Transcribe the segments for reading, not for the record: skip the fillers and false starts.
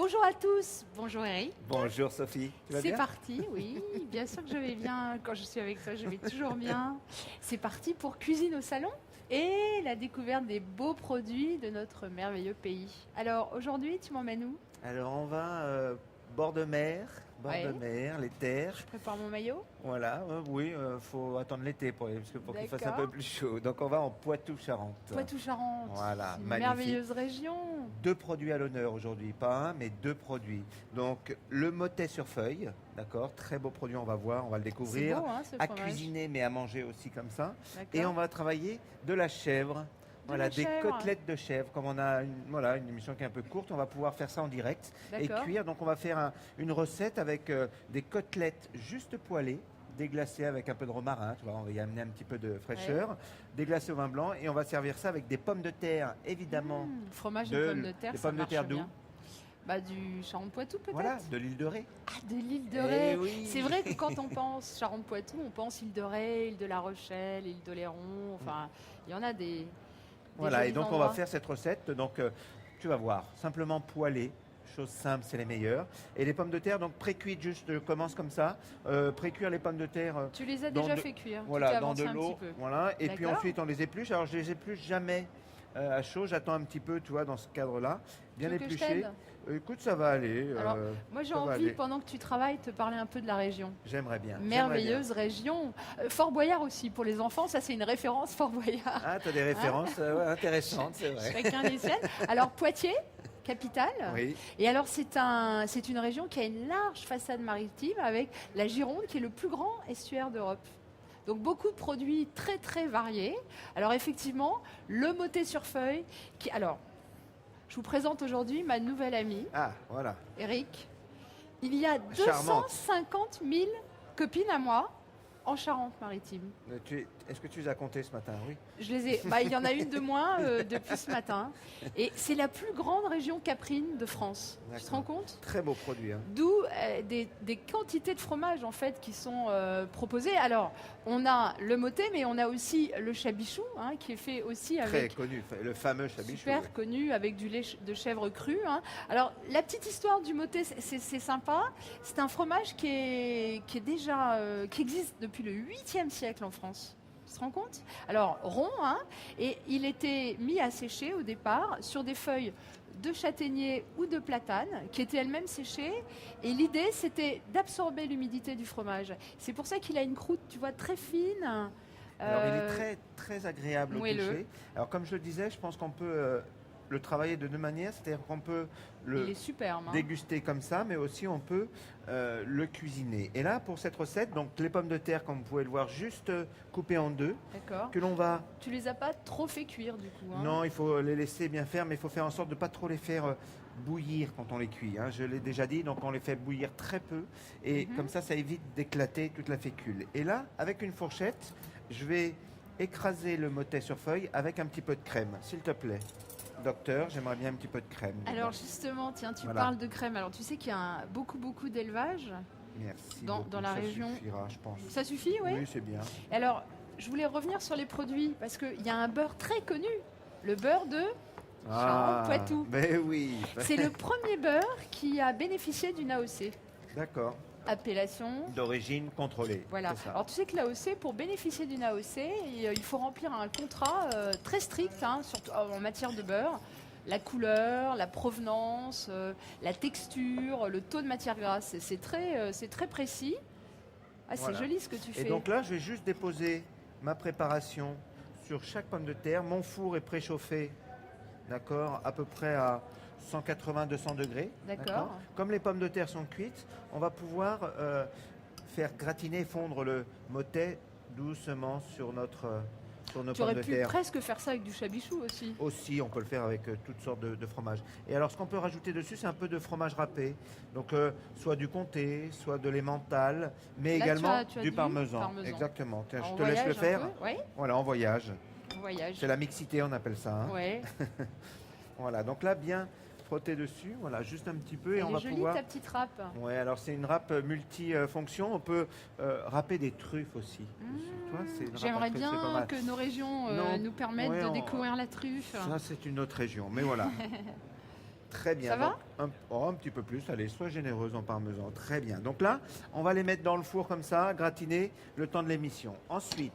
Bonjour à tous, bonjour Eric. Bonjour Sophie, tu vas bien? C'est parti, oui, bien sûr que je vais bien. Quand je suis avec toi, je vais toujours bien. C'est parti pour Cuisine au salon et la découverte des beaux produits de notre merveilleux pays. Alors aujourd'hui, tu m'emmènes où? Alors on va bord de mer, Ouais. les terres. Je prépare mon maillot. Voilà, oui, faut attendre l'été parce que pour qu'il fasse un D'accord. peu plus chaud. Donc on va en Poitou-Charentes. Poitou-Charentes, Voilà, c'est une magnifique. merveilleuse région. Deux produits à l'honneur aujourd'hui, pas un, mais deux produits. Donc le motet sur feuille, d'accord, très beau produit, on va voir, on va le C'est découvrir. beau, hein, ce À fromage. cuisiner, mais à manger aussi comme ça. Et D'accord. on va travailler de la chèvre. Voilà, la des chèvre. côtelettes de chèvre. Comme on a une émission qui est un peu courte, on va pouvoir faire ça en direct et D'accord. cuire. Donc on va faire une recette avec des côtelettes juste poêlées, déglacées avec un peu de romarin. Tu vois, on va y amener un petit peu de fraîcheur, déglacées au vin blanc. Et on va servir ça avec des pommes de terre, évidemment. Fromage de pommes de terre, des ça pommes de marche terre d'où? bien. Bah, du Charentes-Poitou peut-être. Voilà, de l'île de Ré. Ah, de l'île de Eh Ré. oui. C'est vrai que quand on pense Charentes-Poitou, on pense île de Ré, île de la Rochelle, île d'Oléron. Enfin, il y en a des Voilà, et jolis donc on endroits. va faire cette recette. Donc tu vas voir, simplement poêlée. Chose simple, c'est les meilleures. Et les pommes de terre, donc pré-cuites, juste je commence comme ça. Pré-cuire les pommes de terre. Tu les as dans déjà de- fait cuire. Tu t'es Voilà, dans avancé de un l'eau. petit peu. Voilà. Et puis D'accord. ensuite, on les épluche. Alors, je les épluche jamais à chaud. J'attends un petit peu, tu vois, dans ce cadre-là. Bien Tu veux que je épluché. t'aide? Écoute, ça va aller. Alors, moi j'ai ça va envie, aller. pendant que tu travailles, de te parler un peu de la région. J'aimerais bien. Merveilleuse région. Fort Boyard aussi, pour les enfants, ça c'est une référence, Fort Boyard. Ah, tu as des références ouais, intéressantes, c'est vrai. Chacun les siennes. Alors Poitiers, capitale. Oui. Et alors c'est une région qui a une large façade maritime avec la Gironde qui est le plus grand estuaire d'Europe. Donc beaucoup de produits très très variés. Alors effectivement, le motet sur feuille. Alors, je vous présente aujourd'hui ma nouvelle amie, Ah, voilà. Eric. Il y a Charmante. 250 000 copines à moi en Charente-Maritime. Est-ce que tu les as comptées ce matin? Oui. Je les ai. Bah, il y en a une de moins depuis ce matin. Et c'est la plus grande région caprine de France. Tu te D'accord. rends compte? Très beau produit. Hein. D'où des quantités de fromages en fait qui sont proposées. Alors, on a le motet, mais on a aussi le chabichou, hein, qui est fait aussi Très avec connu, le fameux chabichou. super ouais. connu avec du lait de chèvre cru. Hein. Alors, la petite histoire du motet, c'est sympa. C'est un fromage qui existe depuis le 8e siècle en France. Tu te rends compte? Alors, rond, hein, et il était mis à sécher au départ sur des feuilles de châtaignier ou de platane qui étaient elles-mêmes séchées. Et l'idée, c'était d'absorber l'humidité du fromage. C'est pour ça qu'il a une croûte, tu vois, très fine. Alors, il est très, très agréable au moelleux. toucher. Alors, comme je le disais, je pense qu'on peut le travailler de deux manières. C'est-à-dire qu'on peut Il le est superbe. Hein. déguster comme ça, mais aussi on peut le cuisiner. Et là, pour cette recette, donc les pommes de terre, comme vous pouvez le voir, juste coupées en deux, D'accord. que l'on va... Tu les as pas trop fait cuire du coup. Hein. Non, il faut les laisser bien faire, mais il faut faire en sorte de ne pas trop les faire bouillir quand on les cuit. Hein. Je l'ai déjà dit, donc on les fait bouillir très peu. Et comme ça évite d'éclater toute la fécule. Et là, avec une fourchette, je vais écraser le motet sur feuille avec un petit peu de crème, s'il te plaît. Docteur, j'aimerais bien un petit peu de crème. Alors justement, tiens, tu Voilà. parles de crème. Alors tu sais qu'il y a beaucoup d'élevage. Merci. dans beaucoup. la Ça région. suffira, je pense. Ça suffit, oui. Oui, c'est bien. Alors, je voulais revenir sur les produits parce qu'il y a un beurre très connu, le beurre de Charentes-Poitou. Ben oui. C'est le premier beurre qui a bénéficié d'une AOC, D'accord. appellation. D'origine contrôlée. Voilà. C'est ça. Alors tu sais que l'AOC, pour bénéficier d'une AOC, il faut remplir un contrat très strict, hein, surtout en matière de beurre. La couleur, la provenance, la texture, le taux de matière grasse, c'est très précis. Ah, c'est Voilà. joli ce que tu fais. Et donc là, je vais juste déposer ma préparation sur chaque pomme de terre. Mon four est préchauffé, d'accord, à peu près à 180-200 degrés. D'accord. Comme les pommes de terre sont cuites, on va pouvoir faire gratiner, fondre le motet doucement sur nos Tu pommes aurais de pu terre. presque faire ça avec du chabichou aussi. Aussi, on peut le faire avec toutes sortes de fromages. Et alors, ce qu'on peut rajouter dessus, c'est un peu de fromage râpé. Donc, soit du comté, soit de l'emmental, mais Là, également tu as du du parmesan. parmesan. Exactement. Tiens, En je te laisse le voyage un faire. peu. Oui, Voilà, en voyage. voyage. C'est la mixité, on appelle ça. Hein. Ouais. Voilà, donc là, bien frotter dessus. Voilà, juste un petit peu et Elle on est va jolie pouvoir... ta petite râpe. Ouais, alors c'est une râpe multifonction. On peut râper des truffes aussi. Tu vois, c'est une râpe à J'aimerais truffes, c'est pas bien mal. que nos régions Non. nous permettent Ouais, de on- découvrir la truffe. Ça, c'est une autre région. Mais voilà. Très bien. Ça va Donc, un petit peu plus. Allez, sois généreuse en parmesan. Très bien. Donc là, on va les mettre dans le four comme ça, gratiner le temps de l'émission. Ensuite,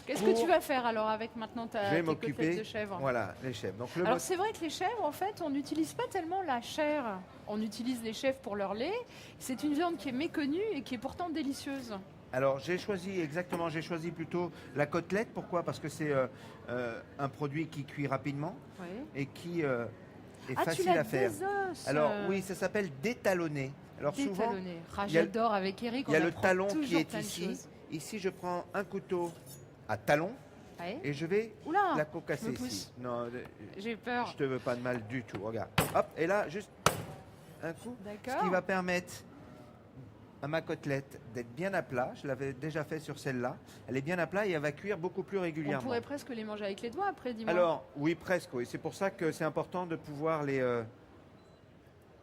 Qu'est-ce que tu vas faire alors avec maintenant je vais tes m'occuper. côtelettes de chèvre? Voilà, les chèvres. Donc Alors c'est vrai que les chèvres, en fait, on n'utilise pas tellement la chair. On utilise les chèvres pour leur lait. C'est une viande qui est méconnue et qui est pourtant délicieuse. Alors j'ai choisi plutôt la côtelette. Pourquoi? Parce que c'est un produit qui cuit rapidement Ouais. et qui est Ah, tu facile la à faire. désosses. Alors oui, ça s'appelle détalonner. Alors souvent, Détalonné. Ah, il y a- j'adore avec Eric. il y a on le apprend talon qui toujours est plein de ici. choses. Ici, je prends un couteau à talon Ouais. et je vais Oula, la je concasser me ici. pousse. Non, J'ai peur. je te veux pas de mal du tout. Regarde. Hop, et là, juste un coup. Ce D'accord. qui va permettre à ma côtelette d'être bien à plat. Je l'avais déjà fait sur celle-là. Elle est bien à plat et elle va cuire beaucoup plus On régulièrement. pourrait presque les manger avec les doigts après, dis-moi. Alors, oui, presque, oui. C'est pour ça que c'est important de pouvoir les...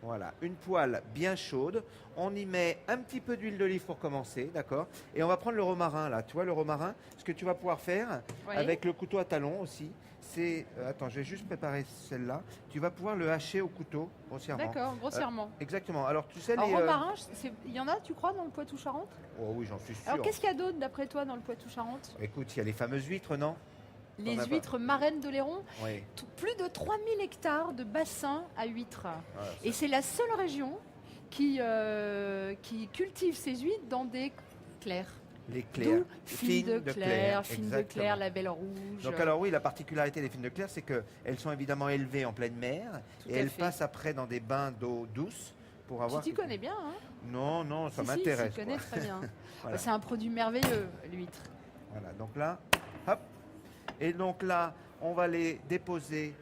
Voilà, une poêle bien chaude. On y met un petit peu d'huile d'olive pour commencer, d'accord? Et on va prendre le romarin, là. Tu vois, le romarin, ce que tu vas pouvoir faire Ouais. avec le couteau à talon aussi, c'est... attends, je vais juste préparer celle-là. Tu vas pouvoir le hacher au couteau, grossièrement. D'accord, grossièrement. Exactement. Alors, tu sais, Alors, les... romarin, il y en a, tu crois, dans le Poitou-Charentes? Oh oui, j'en suis sûr. Alors, qu'est-ce qu'il y a d'autre, d'après toi, dans le Poitou-Charentes? Écoute, il y a les fameuses huîtres, non? Les as pas. huîtres marraines d'Oléron. Oui. Plus de 3000 hectares de bassins à huîtres. Voilà, Et c'est la seule région qui cultive ces huîtres dans des clairs. les clairs. D'où fines de Claire, fines de exactement. Claire, la belle rouge. Donc alors oui, la particularité des fines de Claire, c'est qu'elles sont évidemment élevées en pleine mer Tout et à elles fait. passent après dans des bains d'eau douce pour avoir... Tu t'y connais bien, hein? Non, non, ça Si, m'intéresse. Si, tu connais quoi. très bien. Voilà. C'est un produit merveilleux, l'huître. Voilà, donc là, hop. Et donc là, on va les déposer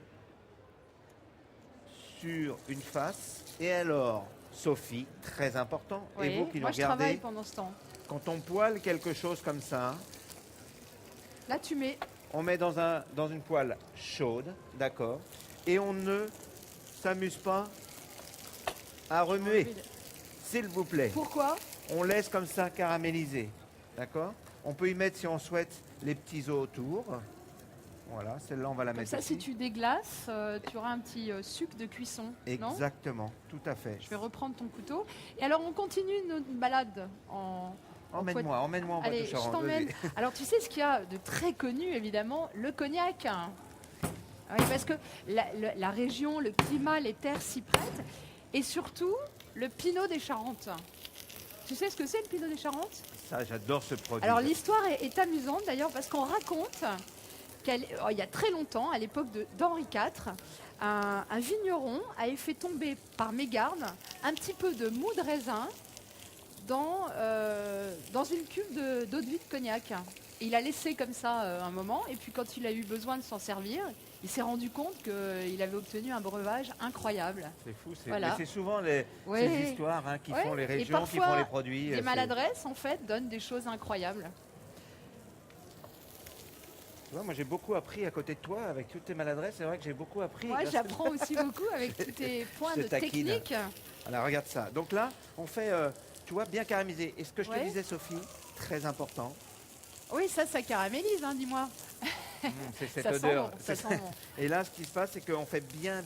sur une face. Et alors, Sophie, très important, et Oui. vous qui nous Moi, je travaille regardez, pendant ce temps. quand on poêle quelque chose comme ça, Là, tu mets. on met dans une poêle chaude, d'accord, et on ne s'amuse pas à remuer, s'il vous plaît. Pourquoi? On laisse comme ça caraméliser, d'accord. On peut y mettre, si on souhaite, les petits œufs autour. Voilà, celle-là, on va la Comme mettre ça, ici. si tu déglaces, tu auras un petit suc de cuisson. Non? Exactement, tout à fait. Je vais reprendre ton couteau. Et alors, on continue notre balade en Emmène-moi en Allez, je Poitou-Charentes, t'emmène. vas-y. Alors, tu sais ce qu'il y a de très connu, évidemment, le cognac. Oui, parce que la région, le climat, les terres s'y prêtent. Et surtout, le Pinot des Charentes. Tu sais ce que c'est, le Pinot des Charentes? Ça, j'adore ce produit. Alors, l'histoire est amusante, d'ailleurs, parce qu'on raconte qu'il y a très longtemps, à l'époque d'Henri IV, un vigneron avait fait tomber par mégarde un petit peu de mou de raisin dans une cuve d'eau de vie de cognac. Et il a laissé comme ça un moment, et puis quand il a eu besoin de s'en servir, il s'est rendu compte qu'il avait obtenu un breuvage incroyable. C'est fou, Voilà. mais c'est souvent Ouais. ces histoires hein, qui Ouais, font les et régions, qui parfois, font les produits. Les c'est- maladresses, en fait, donnent des choses incroyables. Tu vois, moi j'ai beaucoup appris à côté de toi avec toutes tes maladresses. C'est vrai que j'ai beaucoup appris. Moi, grâce à- j'apprends aussi beaucoup avec tous tes points Je de taquine. technique. Alors regarde ça. Donc là, on fait, tu vois, bien caramélisé. Et ce que je te Ouais. disais, Sophie, très important, Oui, ça caramélise, hein, dis-moi. c'est cette Ça sent odeur. bon, ça sent bon. Et là, ce qui se passe, c'est qu'on fait bien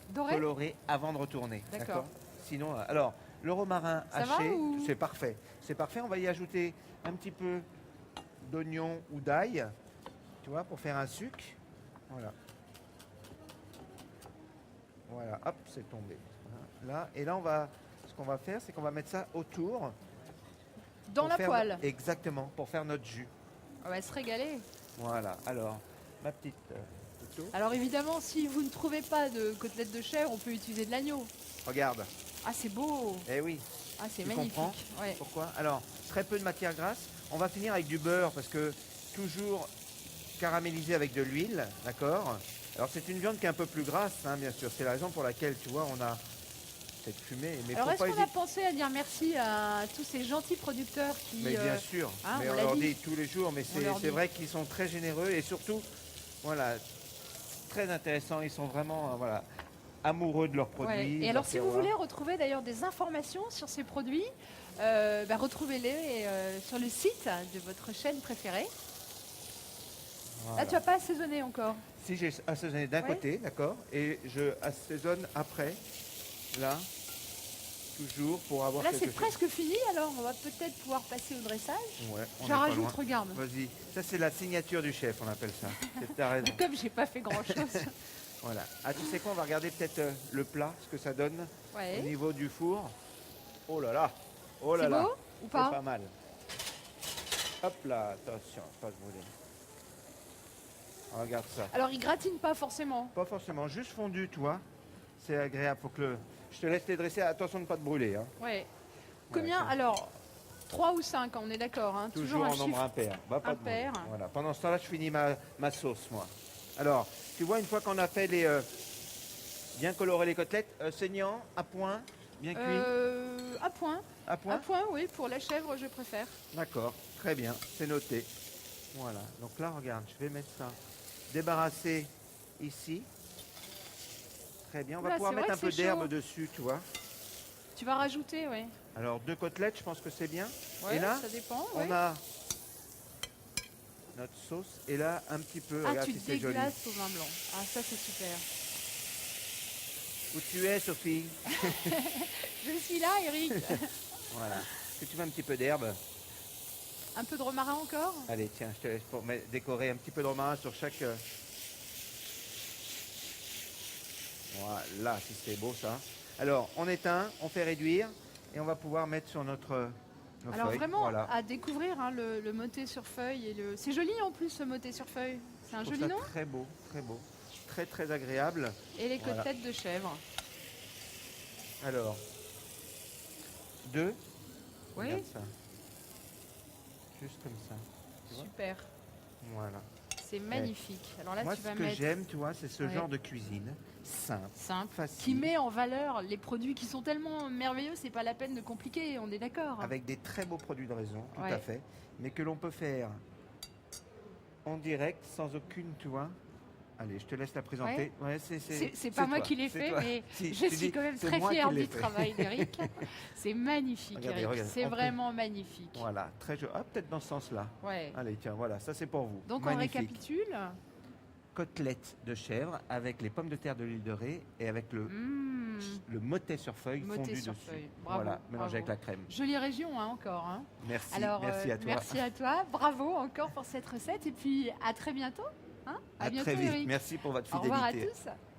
Doré? colorer avant de retourner. D'accord. Sinon, alors, le romarin Ça va haché, ou- c'est parfait. C'est parfait. On va y ajouter un petit peu d'oignon ou d'ail, tu vois, pour faire un suc. Voilà. Voilà, hop, c'est tombé. Là, et là, ce qu'on va faire, c'est qu'on va mettre ça autour. Dans pour la faire- poêle. Exactement, pour faire notre jus. On va se régaler. Voilà, alors, ma petite couteau. Alors évidemment, si vous ne trouvez pas de côtelettes de chèvre, on peut utiliser de l'agneau. Regarde, Ah, c'est beau. eh oui, Ah, c'est Tu magnifique. comprends Ouais. pourquoi? Alors, très peu de matière grasse. On va finir avec du beurre parce que toujours caramélisé avec de l'huile, d'accord? Alors, c'est une viande qui est un peu plus grasse, hein, bien sûr. C'est la raison pour laquelle, tu vois, on a cette fumée. Mais Alors faut est-ce pas qu'on a hésiter. pensé à dire merci à tous ces gentils producteurs qui... Mais bien sûr, hein, mais on on l'a leur dit. dit tous les jours, mais On leur c'est dit. vrai qu'ils sont très généreux et surtout, voilà, très intéressants. Ils sont vraiment, voilà, amoureux de leurs Ouais. produits. Et de alors leur si vous terroir. voulez retrouver d'ailleurs des informations sur ces produits, retrouvez-les sur le site de votre chaîne préférée. Voilà. Là, tu n'as pas assaisonné encore. Si j'ai assaisonné d'un Ouais. côté, d'accord, et je assaisonne après, là, toujours pour avoir Là, quelque c'est chose. presque fini, alors on va peut-être pouvoir passer au dressage. Ouais, on est J'en pas rajoute, loin. regarde. Vas-y, ça c'est la signature du chef, on appelle ça. T'as raison. Comme j'ai pas fait grand-chose. Voilà. Ah, tu sais quoi, on va regarder peut-être le plat, ce que ça donne au Ouais. niveau du four. Oh là là, oh là C'est là, beau ou c'est pas? pas mal. Hop là, attention, pas se brûler. Regarde ça. Alors, il gratine pas forcément. Pas forcément, juste fondu, toi. C'est agréable. Faut que je te laisse les dresser. Attention de ne pas te brûler. Hein. Ouais. Combien? tiens. Alors, 3 ou 5, on est d'accord. Hein, Toujours un en nombre chiffre. impair. Va pas te brûler. Impair. Voilà. Pendant ce temps-là, je finis ma sauce, moi. Alors, tu vois, une fois qu'on a fait les bien coloré les côtelettes, saignant, à point, bien cuit, À point. à À point. point, oui. Pour la chèvre, je préfère. D'accord, très bien, c'est noté. Voilà. Donc là, regarde, je vais mettre ça débarrassé ici. Très bien. On va Oula, pouvoir c'est mettre vrai un que peu c'est d'herbe chaud. dessus, tu vois. Tu vas rajouter, oui. Alors, 2 côtelettes, je pense que c'est bien. Ouais, Et là, ça dépend. on ouais. a notre sauce. Et là, un petit peu, Ah, regarde tu si c'est joli. déglaces au vin blanc. Ah, ça, c'est super. Où tu es, Sophie? Je suis là, Eric. Voilà. Est-ce que tu veux un petit peu d'herbe? Un peu de romarin encore? Allez, tiens, je te laisse pour décorer un petit peu de romarin sur chaque... Voilà, si c'est beau ça. Alors, on éteint, on fait réduire et on va pouvoir mettre sur nos Alors feuilles. vraiment, Voilà. à découvrir hein, le motet sur feuille. C'est joli en plus, ce motet sur feuille. C'est un Je trouve joli ça nom. très beau, très beau. Très, très agréable. Et les Voilà. côtelettes de chèvre. Alors, 2. Oui, Regarde ça. Juste comme ça. Tu vois. super. Voilà. C'est magnifique. Alors là, Moi, tu ce vas que mettre j'aime, tu vois, c'est ce Ouais. genre de cuisine simple, simple, facile, qui met en valeur les produits qui sont tellement merveilleux, c'est pas la peine de compliquer, on est d'accord. avec des très beaux produits de raison, tout Ouais. à fait, mais que l'on peut faire en direct, sans aucune, tu vois. Allez, je te laisse la présenter. Ouais, C'est pas moi toi, qui l'ai c'est fait, toi. mais Si, je tu suis dis, quand même c'est très moi qui fière l'ai du fait. travail d'Eric. C'est magnifique, Regardez, Eric. regardez. C'est On peut- vraiment magnifique. Voilà, très joli. Ah, peut-être dans ce sens-là. Ouais. Allez, tiens, voilà, ça c'est pour vous. Donc Magnifique. on récapitule. Côtelettes de chèvre avec les pommes de terre de l'île de Ré et avec Mmh. le motet sur feuille Motet fondu sur dessus. feuille. Bravo, Voilà, mélangé bravo. avec la crème. Jolie région hein, encore. Hein. Merci, Alors, merci à toi. Merci à toi. Bravo encore pour cette recette. Et puis à très bientôt. Hein. À bientôt, très vite. Eric. Merci pour votre Au fidélité. revoir à tous.